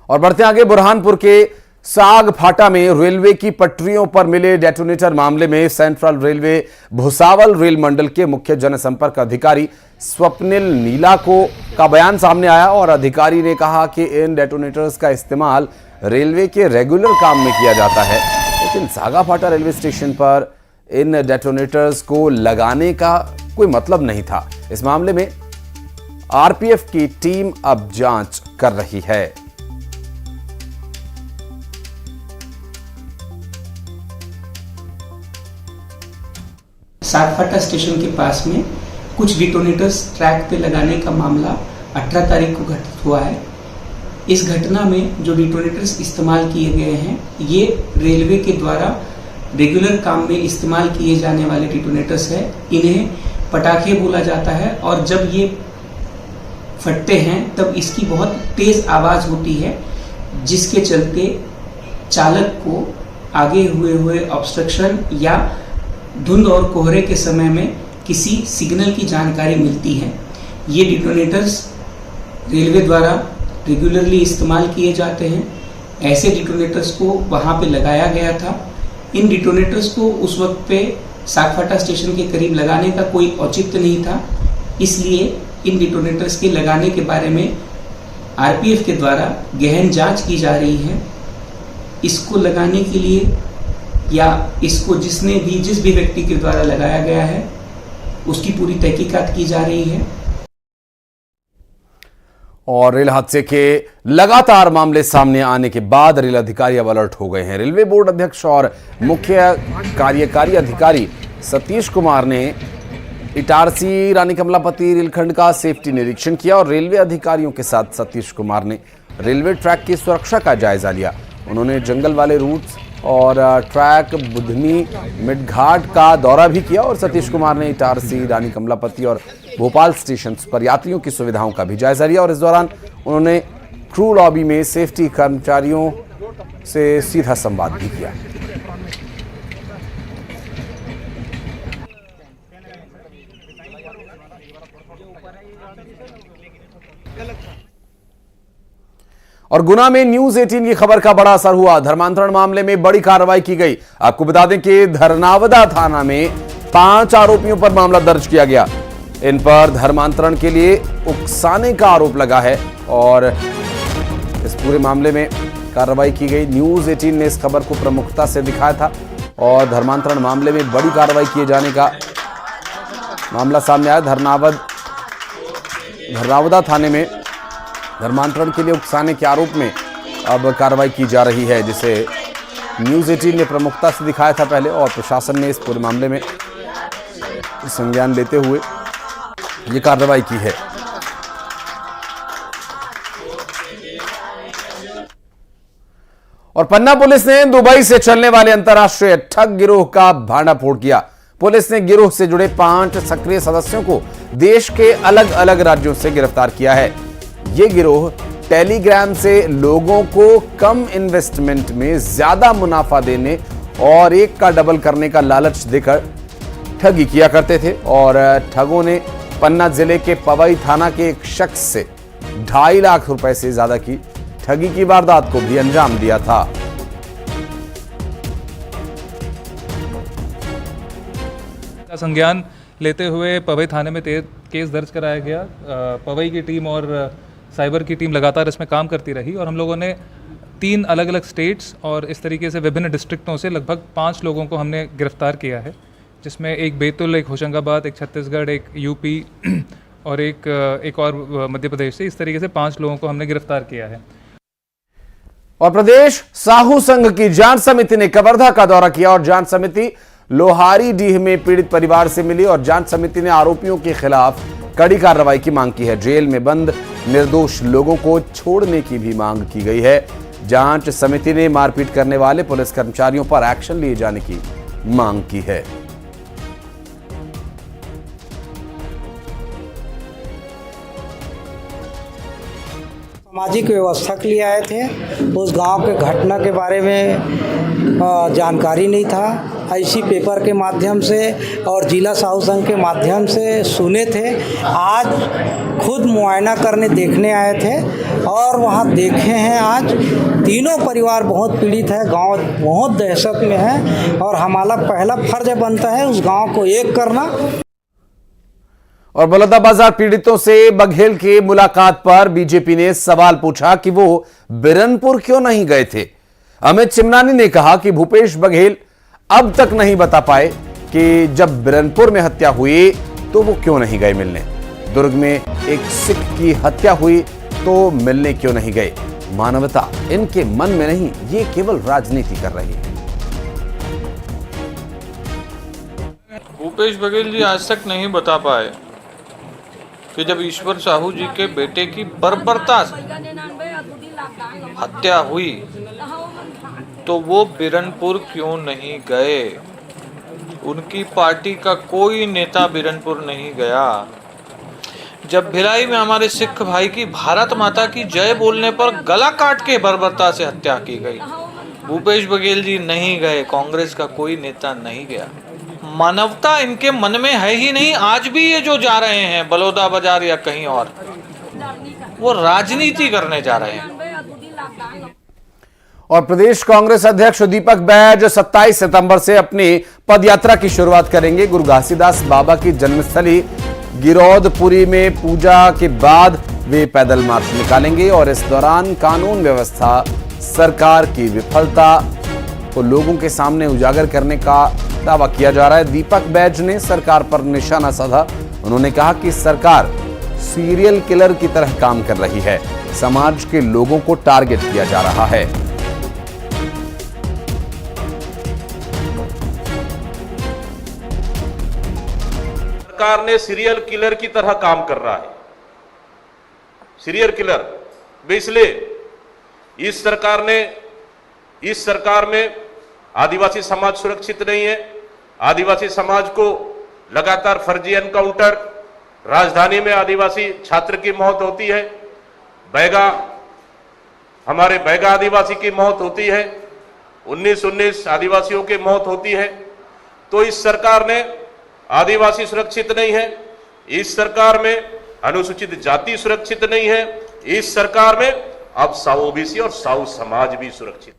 और बढ़ते आगे, बुरहानपुर के साग फाटा में रेलवे की पटरियों पर मिले डेटोनेटर मामले में सेंट्रल रेलवे भुसावल रेल मंडल के मुख्य जनसंपर्क अधिकारी स्वप्निल नीला का बयान सामने आया और अधिकारी ने कहा कि इन डेटोनेटर्स का इस्तेमाल रेलवे के रेगुलर काम में किया जाता है, लेकिन सागा फाटा रेलवे स्टेशन पर इन डेटोनेटर्स को लगाने का कोई मतलब नहीं था। इस मामले में आरपीएफ की टीम अब जांच कर रही है। सागफाटा स्टेशन के पास में कुछ डिटोनेटर्स ट्रैक पे लगाने का मामला 18 तारीख को घटित हुआ है। इस घटना में जो डिटोनेटर्स इस्तेमाल किए गए हैं, ये रेलवे के द्वारा रेगुलर काम में इस्तेमाल किए जाने वाले डिटोनेटर्स है। इन्हें पटाखे बोला जाता है और जब ये फटते हैं तब इसकी बहुत तेज आवाज होती है, जिसके चलते चालक को आगे हुए ऑब्स्ट्रक्शन या धुंध और कोहरे के समय में किसी सिग्नल की जानकारी मिलती है। ये डिटोनेटर्स रेलवे द्वारा रेगुलरली इस्तेमाल किए जाते हैं। ऐसे डिटोनेटर्स को वहां पे लगाया गया था। इन डिटोनेटर्स को उस वक्त पे सागफाटा स्टेशन के करीब लगाने का कोई औचित्य नहीं था, इसलिए इन डिटोनेटर्स के लगाने के बारे में आरपीएफ के द्वारा गहन जांच की जा रही है। इसको लगाने के लिए या इसको जिस भी व्यक्ति के द्वारा लगाया गया है, उसकी पूरी तहकीकात की जा रही है। और रेल हादसे के लगातार मामले सामने आने के बाद रेल अधिकारी अब अलर्ट हो गए हैं। रेलवे बोर्ड अध्यक्ष और मुख्य कार्यकारी अधिकारी सतीश कुमार ने इटारसी रानी कमलापति रेलखंड का सेफ्टी निरीक्षण किया और रेलवे अधिकारियों के साथ सतीश कुमार ने रेलवे ट्रैक की सुरक्षा का जायजा लिया। उन्होंने जंगल वाले रूट्स और ट्रैक बुधनी मिडघाट का दौरा भी किया और सतीश कुमार ने इटारसी रानी कमलापति और भोपाल स्टेशन पर यात्रियों की सुविधाओं का भी जायजा लिया और इस दौरान उन्होंने क्रू लॉबी में सेफ्टी कर्मचारियों से सीधा संवाद भी किया। और गुना में न्यूज 18 की खबर का बड़ा असर हुआ। धर्मांतरण मामले में बड़ी कार्रवाई की गई। आपको बता दें कि धरनावदा थाना में 5 आरोपियों पर मामला दर्ज किया गया। इन पर धर्मांतरण के लिए उकसाने का आरोप लगा है और इस पूरे मामले में कार्रवाई की गई। न्यूज 18 ने इस खबर को प्रमुखता से दिखाया था और धर्मांतरण मामले में बड़ी कार्रवाई किए जाने का मामला सामने आया। धरनावदा थाने में धर्मांतरण के लिए उकसाने के आरोप में अब कार्रवाई की जा रही है, जिसे न्यूज 18 ने प्रमुखता से दिखाया था पहले और प्रशासन ने इस पूरे मामले में संज्ञान लेते हुए ये कार्रवाई की है। और पन्ना पुलिस ने दुबई से चलने वाले अंतर्राष्ट्रीय ठग गिरोह का भांडाफोड़ किया। पुलिस ने गिरोह से जुड़े 5 सक्रिय सदस्यों को देश के अलग अलग राज्यों से गिरफ्तार किया है। ये गिरोह टेलीग्राम से लोगों को कम इन्वेस्टमेंट में ज्यादा मुनाफा देने और एक का डबल करने का लालच देकर ठगी किया करते थे और ठगों ने पन्ना जिले के पवई थाना के एक शख्स से 2.5 लाख रुपए से ज्यादा की ठगी की वारदात को भी अंजाम दिया था। संज्ञान लेते हुए पवई थाने में केस दर्ज कराया गया। पवई की टीम और साइबर की टीम लगातार इसमें काम करती रही और हम लोगों ने 3 अलग अलग स्टेट्स और इस तरीके से विभिन्न डिस्ट्रिक्टों से लगभग 5 लोगों को हमने गिरफ्तार किया है, जिसमें एक बैतूल, एक होशंगाबाद, एक छत्तीसगढ़, एक यूपी और एक और मध्य प्रदेश से। इस तरीके से 5 लोगों को हमने गिरफ्तार किया है। और प्रदेश साहू संघ की जांच समिति ने कवर्धा का दौरा किया और जांच समिति लोहारी डीह में पीड़ित परिवार से मिली और जांच समिति ने आरोपियों के खिलाफ कड़ी कार्रवाई की मांग की है। जेल में बंद निर्दोष लोगों को छोड़ने की भी मांग की गई है। जांच समिति ने मारपीट करने वाले पुलिस कर्मचारियों पर एक्शन लिए जाने की मांग की है। सामाजिक व्यवस्था के लिए आए थे। उस गांव के घटना के बारे में जानकारी नहीं था। ऐसी पेपर के माध्यम से और जिला साहू संघ के माध्यम से सुने थे। आज खुद मुआयना करने देखने आए थे और वहाँ देखे हैं आज तीनों परिवार बहुत पीड़ित है, गांव बहुत दहशत में है और हमारा पहला फर्ज बनता है उस गांव को एक करना। और बलौदाबाजार पीड़ितों से बघेल की मुलाकात पर बीजेपी ने सवाल पूछा कि वो बिरनपुर क्यों नहीं गए थे। अमित चिमनानी ने कहा कि भूपेश बघेल अब तक नहीं बता पाए कि जब बिरनपुर में हत्या हुई तो वो क्यों नहीं गए मिलने। दुर्ग में एक सिख की हत्या हुई तो मिलने क्यों नहीं गए। मानवता इनके मन में नहीं, ये केवल राजनीति कर रही है। भूपेश बघेल जी आज तक नहीं बता पाए कि जब ईश्वर साहू जी के बेटे की बर्बरता से हत्या हुई तो वो बिरनपुर क्यों नहीं गए। उनकी पार्टी का कोई नेता बिरनपुर नहीं गया। जब भिलाई में हमारे सिख भाई की भारत माता की जय बोलने पर गला काट के बर्बरता से हत्या की गई, भूपेश बघेल जी नहीं गए, कांग्रेस का कोई नेता नहीं गया। मानवता इनके मन में है ही नहीं। आज भी ये जो जा रहे हैं बलौदा बाजार या कहीं और, वो राजनीति करने जा रहे हैं। और प्रदेश कांग्रेस अध्यक्ष दीपक बैज 27 सितंबर से अपनी पदयात्रा की शुरुआत करेंगे। गुरु घासीदास बाबा की जन्मस्थली गिरौदपुरी में पूजा के बाद वे पैदल मार्च निकालेंगे और इस दौरान कानून व्यवस्था, सरकार की विफलता को लोगों के सामने उजागर करने का दावा किया जा रहा है। दीपक बैज ने सरकार पर निशाना साधा। उन्होंने कहा कि सरकार सीरियल किलर की तरह काम कर रही है, समाज के लोगों को टारगेट किया जा रहा है। सरकार ने सीरियल किलर की तरह काम कर रहा है। सीरियल किलर इसलिए इस सरकार में आदिवासी समाज सुरक्षित नहीं है। आदिवासी समाज को लगातार फर्जी एनकाउंटर, राजधानी में आदिवासी छात्र की मौत होती है, हमारे बैगा आदिवासी की मौत होती है, 19 आदिवासियों की मौत होती है। तो इस सरकार ने आदिवासी सुरक्षित नहीं है, इस सरकार में अनुसूचित जाति सुरक्षित नहीं है, इस सरकार में अब साउ ओबीसी और साउ समाज भी सुरक्षित।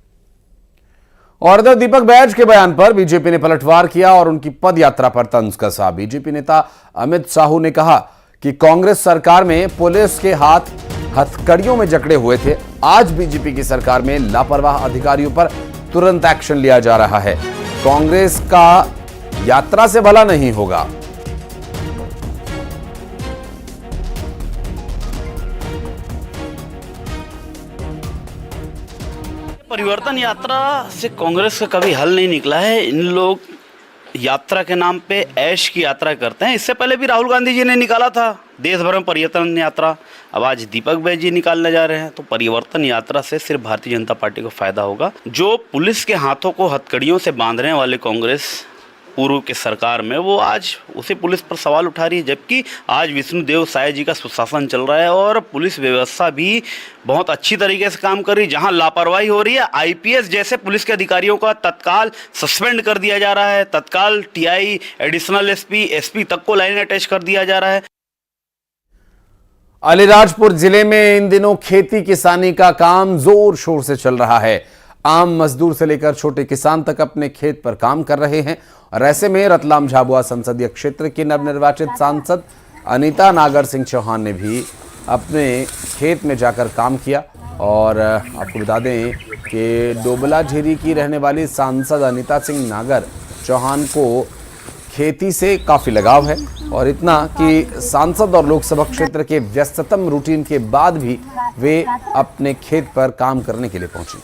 और इधर दीपक बैज के बयान पर बीजेपी ने पलटवार किया और उनकी पदयात्रा पर तंज कसा। बीजेपी नेता अमित साहू ने कहा कि कांग्रेस सरकार में पुलिस के हाथ हथकड़ियों में जकड़े हुए थे। आज बीजेपी की सरकार में लापरवाह अधिकारियों पर तुरंत एक्शन लिया जा रहा है। कांग्रेस का यात्रा से भला नहीं होगा। परिवर्तन यात्रा से कांग्रेस का कभी हल नहीं निकला है। इन लोग यात्रा के नाम पे ऐश की यात्रा करते हैं। इससे पहले भी राहुल गांधी जी ने निकाला था देश भर में परिवर्तन यात्रा, अब आज दीपक बैज जी निकालने जा रहे हैं। तो परिवर्तन यात्रा से सिर्फ भारतीय जनता पार्टी को फायदा होगा। जो पुलिस के हाथों को हथकड़ियों से बांधने वाले कांग्रेस पूर्व के सरकार में, वो आज उसी पुलिस पर सवाल उठा रही है। जबकि आज विष्णुदेव साय जी का सुशासन चल रहा है और पुलिस व्यवस्था भी बहुत अच्छी तरीके से काम कर रही है। जहां लापरवाही हो रही है, आईपीएस जैसे पुलिस के अधिकारियों का तत्काल सस्पेंड कर दिया जा रहा है, तत्काल टीआई, एडिशनल एसपी, एसपी तक को लाइन अटैच कर दिया जा रहा है। अलीराजपुर जिले में इन दिनों खेती किसानी का काम जोर शोर से चल रहा है। आम मजदूर से लेकर छोटे किसान तक अपने खेत पर काम कर रहे हैं और ऐसे में रतलाम झाबुआ संसदीय क्षेत्र की नवनिर्वाचित सांसद अनीता नागर सिंह चौहान ने भी अपने खेत में जाकर काम किया। और आपको बता दें कि डोबला झीरी की रहने वाली सांसद अनीता सिंह नागर चौहान को खेती से काफ़ी लगाव है और इतना कि सांसद और लोकसभा क्षेत्र के व्यस्ततम रूटीन के बाद भी वे अपने खेत पर काम करने के लिए पहुंची।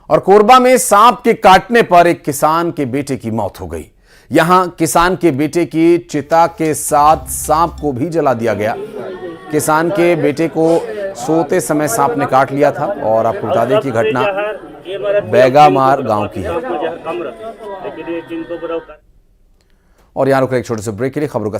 और कोरबा में सांप के काटने पर एक किसान के बेटे की मौत हो गई। यहां किसान के बेटे की चिता के साथ सांप को भी जला दिया गया। किसान के बेटे को सोते समय सांप ने काट लिया था। और आपको बता दें कि घटना बैगामार गांव की है। और यहाँ रुक एक छोटे से ब्रेक के लिए खबरों का